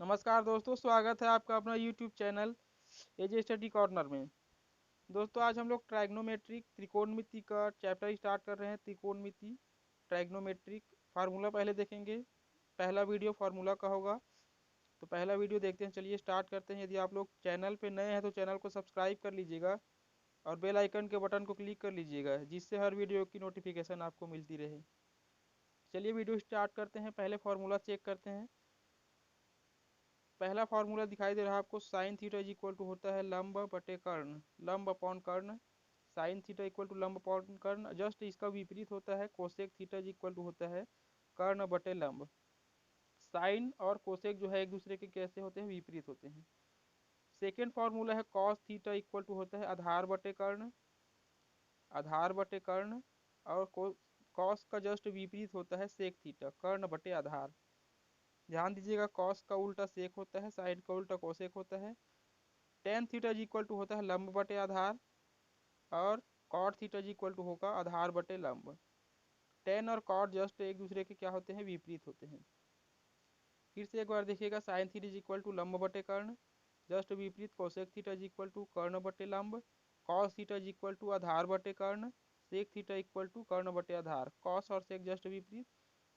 नमस्कार दोस्तों, स्वागत है आपका अपना YouTube चैनल एजे स्टडी कॉर्नर में। दोस्तों आज हम लोग ट्राइग्नोमेट्रिक त्रिकोणमिति का चैप्टर स्टार्ट कर रहे हैं। त्रिकोणमिति ट्राइग्नोमेट्रिक फार्मूला पहले देखेंगे। पहला वीडियो फार्मूला का होगा, तो पहला वीडियो देखते हैं। चलिए स्टार्ट करते हैं। यदि आप लोग चैनल पे नए हैं तो चैनल को सब्सक्राइब कर लीजिएगा और बेल आइकन के बटन को क्लिक कर लीजिएगा, जिससे हर वीडियो की नोटिफिकेशन आपको मिलती रहे। चलिए वीडियो स्टार्ट करते हैं। पहले फार्मूला चेक करते हैं। पहला फार्मूला दिखाई दे रहा है आपको, sine theta is equal to होता है लंब बटे कर्ण, लंब अपॉन कर्ण। साइन थीटा इक्वल टू लंब अपॉन कर्ण। जस्ट इसका विपरीत होता है cosec theta is equal to होता है कर्ण बटे लंब। साइन और कोसेक जो है एक दूसरे के कैसे होते हैं, विपरीत होते हैं। सेकेंड फार्मूला है कॉस थीटा इक्वल टू होता है आधार बटे कर्ण, आधार बटे कर्ण। और कॉस का जस्ट विपरीत होता है सेक थीटा, कर्ण बटे आधार। ध्यान दीजिएगा, कॉस का उल्टा सेक होता है, साइन का उल्टा कोसेक होता है। Tan theta is equal to होता है लंब बटे आधार, और cot theta is equal to होगा आधार बटे लंब। टेन और कॉट जस्ट एक दूसरे के क्या होते हैं, विपरीत होते हैं। फिर से एक बार देखिएगा, sine theta is equal to लंब बटे कर्ण, जस्ट विपरीत cosec theta is equal to कर्ण बटे लंब। Cos theta is equal to आधार बटे कर्ण, सेक थीटा इक्वल टू कर्ण बटे आधार। कॉस और सेक जस्ट विपरीत।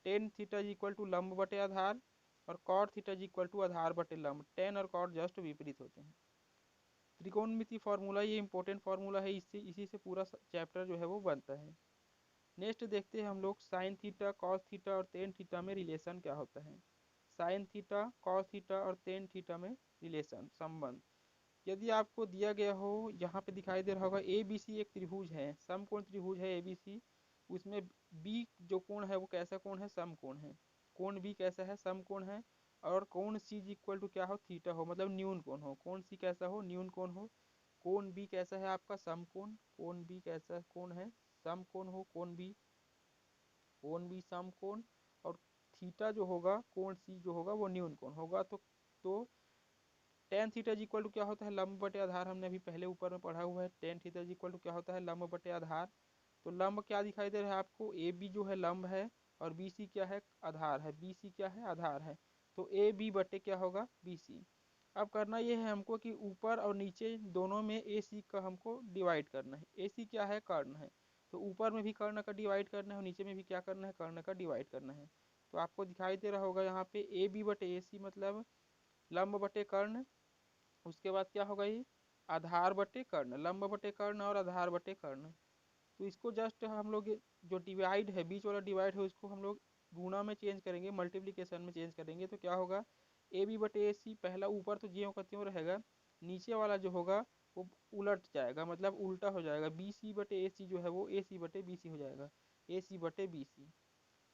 Tan theta is equal to लंब बटे आधार, और cot theta is equal to आधार बटे लंब। टेन और कॉट जस्ट विपरीत होते हैं। त्रिकोणमिति फार्मूला ये इंपॉर्टेंट फार्मूला है, इससे इसी से पूरा चैप्टर जो है वो बनता है। नेक्स्ट देखते हैं हम लोग, साइन थीटा कॉस थीटा और टेन थीटा में रिलेशन क्या होता है। साइन थीटा कॉस थीटा और टेन थीटा में रिलेशन, संबंध। यदि आपको दिया गया हो, यहाँ पे दिखाई दे रहा होगा ए बी सी एक त्रिभुज है, समकोण त्रिभुज है ए बी सी। उसमें बी जो कोण है वो कैसा कोण है, समकोण है। कोण बी कैसा है, समकोण है। और कोण सी इक्वल टू क्या हो, थीटा हो, मतलब न्यून कोण हो। कोण सी कैसा हो, न्यून कोण हो। कोण बी कैसा है आपका, समकोण। कोण बी कैसा कोण है, समकोण हो कोण बी, कोण बी समकोण। और थीटा जो होगा, कोण सी जो होगा वो न्यून कोण होगा। तो टेन थीटा इक्वल टू क्या होता है, लंब बटे आधार। हमने अभी पहले ऊपर में पढ़ा हुआ है। टेन थीटा इक्वल टू क्या होता है, लंब बटे आधार। तो लंब क्या दिखाई दे रहा है आपको, ए बी जो है लंब है, और बी सी क्या है, आधार है। बी सी क्या है, आधार है। तो ए बी बटे क्या होगा, बी सी। अब करना ये है हमको कि ऊपर और नीचे दोनों में ए सी का हमको डिवाइड करना है। ए सी क्या है, कर्ण है। तो ऊपर में भी कर्ण का डिवाइड करना है, और नीचे में भी क्या करना है, कर्ण का डिवाइड करना है। तो आपको दिखाई दे रहा होगा यहाँ पे ए बी बटे ए सी, मतलब लंब बटे कर्ण। उसके बाद क्या होगा, ये आधार बटे कर्ण, लंब बटे कर्ण और आधार बटे कर्ण। तो इसको जस्ट हम लोग जो डिवाइड है, बीच वाला डिवाइड है, उसको हम लोग गुणा में चेंज करेंगे, मल्टीप्लिकेशन में चेंज करेंगे। तो क्या होगा, ए बी बटे ए सी, पहला ऊपर तो ज्यों का त्यों रहेगा, नीचे वाला जो होगा वो उलट जाएगा, मतलब उल्टा हो जाएगा। बी सी बटे ए सी जो है वो ए सी बटे बी सी हो जाएगा, ए सी बटे बी सी।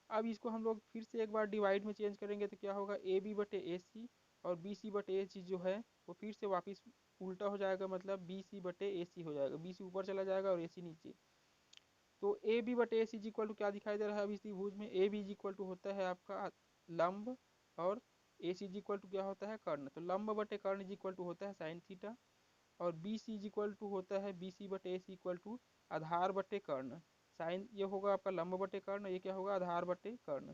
अब इसको हम लोग फिर से एक बार डिवाइड में चेंज करेंगे, तो क्या होगा, ए बी बटे ए सी, और बी सी बटे ए सी जो है वो फिर से वापस उल्टा हो जाएगा, मतलब बी सी बटे ए सी हो जाएगा। बी सी ऊपर चला जाएगा और ए सी नीचे। तो ए बी बटे ए सी इक्वल टू क्या दिखाई दे रहा है अभी इस त्रिभुज में, ए बी इक्वल टू होता है आपका लंब, और ए सी इक्वल टू क्या होता है, कर्ण। तो लंब बटे कर्ण इक्वल टू होता है साइन थीटा, और बी सी इक्वल टू होता है बी सी बटे ए सी इक्वल टू आधार बटे कर्ण। साइन ये होगा आपका लंब बटे कर्ण, ये क्या होगा, आधार बटे कर्ण।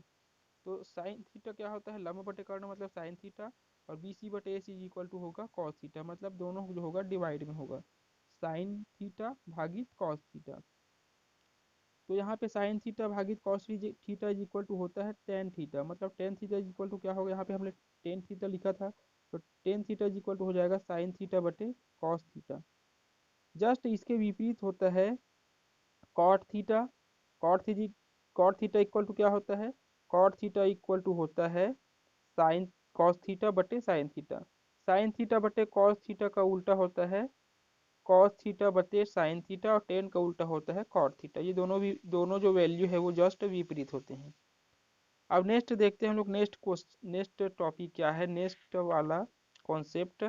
तो साइन थीटा क्या होता है, लंब बटे कर्ण मतलब साइन थीटा, और बी सी बटे ए सी इक्वल टू होगा कॉस थीटा, मतलब दोनों जो होगा डिवाइड में होगा, साइन थीटा भागित कॉस थीटा। तो यहाँ पे साइन थीटा भागित cos theta is equal to होता है टेन थीटा, मतलब tan theta is equal to क्या होगा, यहाँ पे हमने टेन थीटा लिखा था, तो tan theta is equal to हो जाएगा साइन थीटा बटे कॉस थीटा। जस्ट इसके विपरीत होता है cot theta. Cot theta equal to क्या होता है, कॉट थीटा इक्वल टू होता है साइन कॉस थीटा बटे साइन थीटा। साइन थीटा बटे कॉस थीटा का उल्टा होता है कॉस थीटा बटे साइन थीटा, और टेन का उल्टा होता है कॉट थीटा। ये दोनों जो वैल्यू है वो जस्ट विपरीत होते हैं। अब नेक्स्ट देखते हैं हम लोग, नेक्स्ट टॉपिक क्या है, नेक्स्ट वाला concept.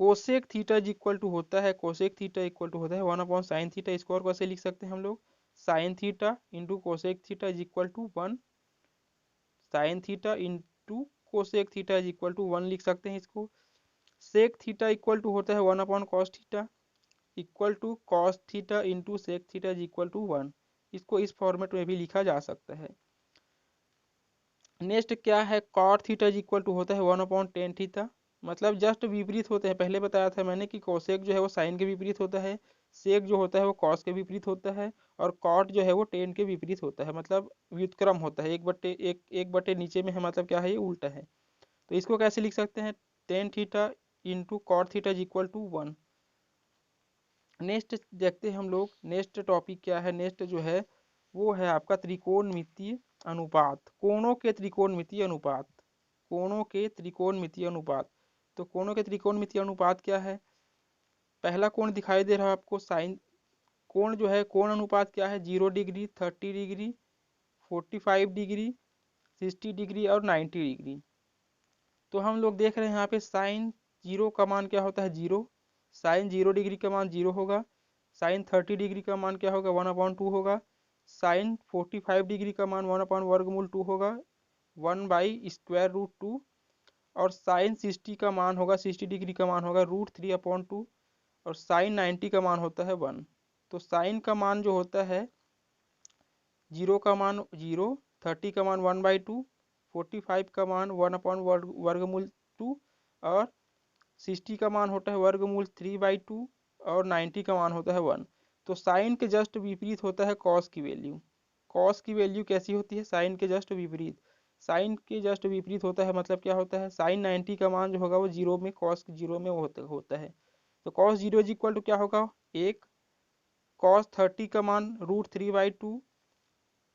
Cosec theta equal to होता है, कोसेक थीटा इक्वल टू होता है वन अपॉन साइन थीटा। इसको और कैसे लिख सकते हैं हम लोग, sine theta into cosec theta is equal to one, sine theta into cosec theta is equal to one लिख सकते हैं इसको। सेक थीटा इक्वल टू होता है one upon cos theta, equal to cos theta into sec theta is equal to one. इसको इस format में भी लिखा जा सकता है। नेक्स्ट क्या है, cot theta is equal to होता है 1/tan थीटा, मतलब जस्ट विपरीत होते हैं। पहले बताया था मैंने कि कोसेक जो है वो साइन के विपरीत होता है, सेक जो होता है वो कॉस के विपरीत होता है, और कॉट जो है वो टेन के विपरीत होता है, मतलब व्युत्क्रम होता है, एक बटे नीचे में है, मतलब क्या है, ये उल्टा है। तो इसको कैसे लिख सकते हैं, tan theta into cot theta is equal to 1। Next देखते हैं हम लोग, नेक्स्ट टॉपिक क्या है, नेक्स्ट जो है वो है आपका त्रिकोणमितीय अनुपात, कोणों के त्रिकोणमितीय अनुपात, कोणों के त्रिकोणमितीय अनुपात। तो कोणों के त्रिकोणमितीय अनुपात क्या है, पहला कोण दिखाई दे रहा है आपको साइन, कोण जो है, कोण अनुपात क्या है, 0 डिग्री, 30 डिग्री, 45 डिग्री, 60 डिग्री और 90 डिग्री। तो हम लोग देख रहे हैं यहाँ पे साइन जीरो का मान क्या होता है, जीरो, साइन 0 डिग्री का मान जीरो होगा, साइन 30 डिग्री का मान क्या होगा, 1/2 होगा, साइन 45 डिग्री का मान 1/वर्गमूल 2 होगा, 1/√2, और साइन 60 का मान होगा, 60 डिग्री का मान होगा √3/2, और साइन 90 का मान होता है 1। तो साइन का मान जो होता है, जीरो का मान जीरो, 30 का मान 1/2, 45 का मान 1/वर्गमूल 2, और 60 का मान होता है वर्गमूल 3/2, और 90 का मान होता है 1। तो साइन के जस्ट विपरीत होता है कॉस की वैल्यू। कॉस की वैल्यू कैसी होती है, साइन के जस्ट विपरीत, साइन के जस्ट विपरीत होता है, मतलब क्या होता है, साइन 90 का मान जो होगा वो जीरो में, कॉस जीरो में होता है। तो cos zero is equal to क्या होगा, एक, कॉस 30 का मान √3/2,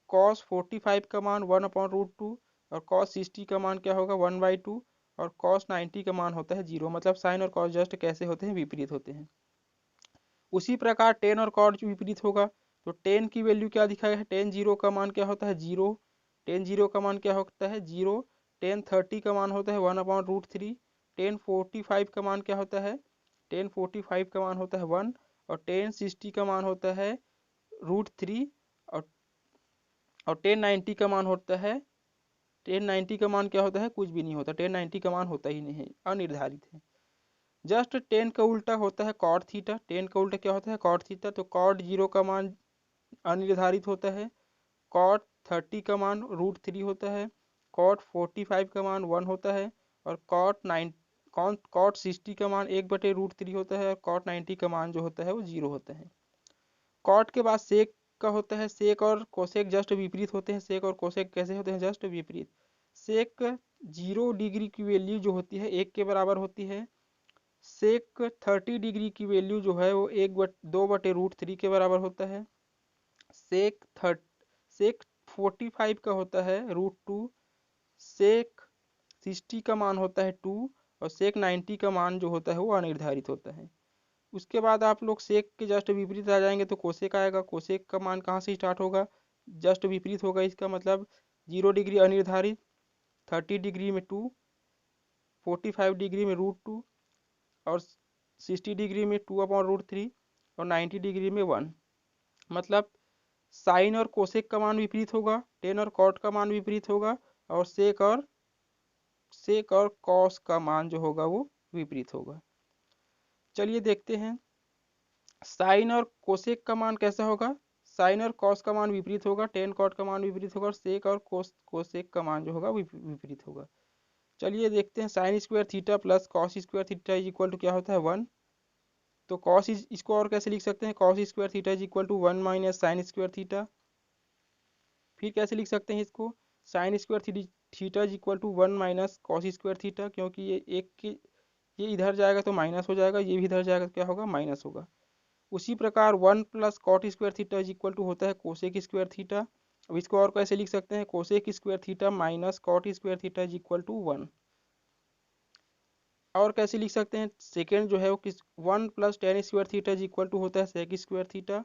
कॉस 45 का मान 1/√2, और कॉस 60 का मान क्या होगा, 1/2, और कॉस 90 का मान होता है जीरो, मतलब साइन और कॉस जस्ट कैसे होते हैं, विपरीत होते हैं। उसी प्रकार टेन और कॉट विपरीत होगा। तो टेन की वैल्यू क्या दिखाया है, टेन जीरो का मान क्या होता है, जीरो, टेन जीरो का मान क्या होता है, जीरो, टेन 30 का मान होता है 1/√3, टेन 45 का मान क्या होता है, टेन 45 का मान होता है 1, और टेन 60 का मान होता है √3, और टेन 90 का मान होता है, टेन 90 का मान क्या होता है, कुछ भी नहीं होता, टेन 90 का मान होता ही नहीं है, अनिर्धारित है। जस्ट टेन का उल्टा होता है कॉट थीटा, टेन का उल्टा क्या होता है, कॉट थीटा। तो कॉट जीरो का मान अनिर्धारित होता है, कॉट 30 का मान √3 होता है, कॉट 45 का मान 1 होता है, और कॉट 60 का मान 1/√3 होता है, और कॉट 90 का मान जो होता है वो जीरो होता है। कॉट के बाद सेक का होता है, सेक और कोसेक जस्ट विपरीत होते हैं, सेक और कोसेक कैसे होते हैं, जस्ट विपरीत। सेक 0 डिग्री की वैल्यू जो होती है एक के बराबर होती है, सेक 30 डिग्री की वैल्यू जो है वो 2/√3 के बराबर होता है, सेक 45 का होता है √2, सेक 60 का मान होता है 2, और सेक 90 का मान जो होता है वो अनिर्धारित होता है। उसके बाद आप लोग सेक के जस्ट विपरीत आ जाएंगे तो कोसेक आएगा, कोसेक का मान कहाँ से स्टार्ट होगा, जस्ट विपरीत होगा इसका, मतलब 0 डिग्री अनिर्धारित, 30 डिग्री में 2, 45 डिग्री में √2, और 60 डिग्री में 2/√3, और 90 डिग्री में 1। मतलब साइन और कोसेक का मान विपरीत होगा, टेन और कॉट का मान विपरीत होगा, और सेक और कॉस का मान जो होगा वो विपरीत होगा। चलिए देखते हैं साइन और कोसेक का मान कैसा होगा, साइन और कॉस का मान विपरीत होगा, टेन कॉट का मान विपरीत होगा, और सेक और कोसेक का मान जो होगा विपरीत होगा। चलिए देखते हैं, sine square theta plus cos square theta is equal to क्या होता है, 1। तो कॉस इसको और कैसे लिख सकते हैं, cos square theta is equal to 1 minus sine square theta. फिर कैसे लिख सकते हैं इसको, sine square theta is equal to 1 minus cos square theta, क्योंकि ये इधर जाएगा तो माइनस हो जाएगा, ये भी इधर जाएगा तो क्या होगा, माइनस होगा। उसी प्रकार 1 plus cot square theta is equal to होता है कोसेक स्क्वायर थीटा। अब इसको और कैसे लिख सकते हैं, cosec square theta minus cot square theta is equal to 1। और कैसे लिख सकते हैं, सेकेंड जो है वो किस, 1 plus tan square theta is equal to होता है सेक स्क्वायर थीटा।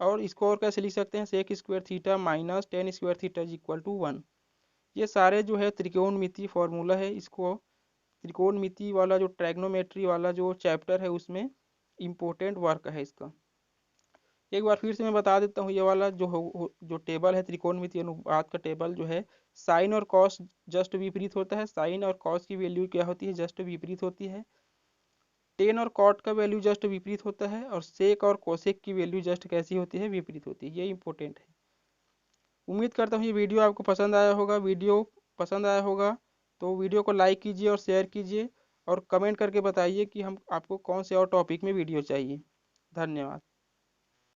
और इसको और कैसे लिख सकते हैं, sec square theta minus tan square theta is equal to 1। ये सारे जो है त्रिकोणमिति फॉर्मूला है, इसको त्रिकोणमिति वाला जो ट्रैग्नोमेट्री वाला जो चैप्टर है उसमें इम्पोर्टेंट वर्क है इसका। एक बार फिर से मैं बता देता हूँ, ये वाला जो टेबल है त्रिकोणमिति अनुपात का टेबल जो है, साइन और कॉस जस्ट विपरीत होता है, साइन और कॉस की वैल्यू क्या होती है, जस्ट विपरीत होती है। टेन और कॉट का वैल्यू जस्ट विपरीत होता है, और सेक और कोसेक की वैल्यू जस्ट कैसी होती है, विपरीत होती है, ये इंपॉर्टेंट है। उम्मीद करता हूँ ये वीडियो आपको पसंद आया होगा। वीडियो पसंद आया होगा तो वीडियो को लाइक कीजिए और शेयर कीजिए और कमेंट करके बताइए कि हम आपको कौन से और टॉपिक में वीडियो चाहिए। धन्यवाद।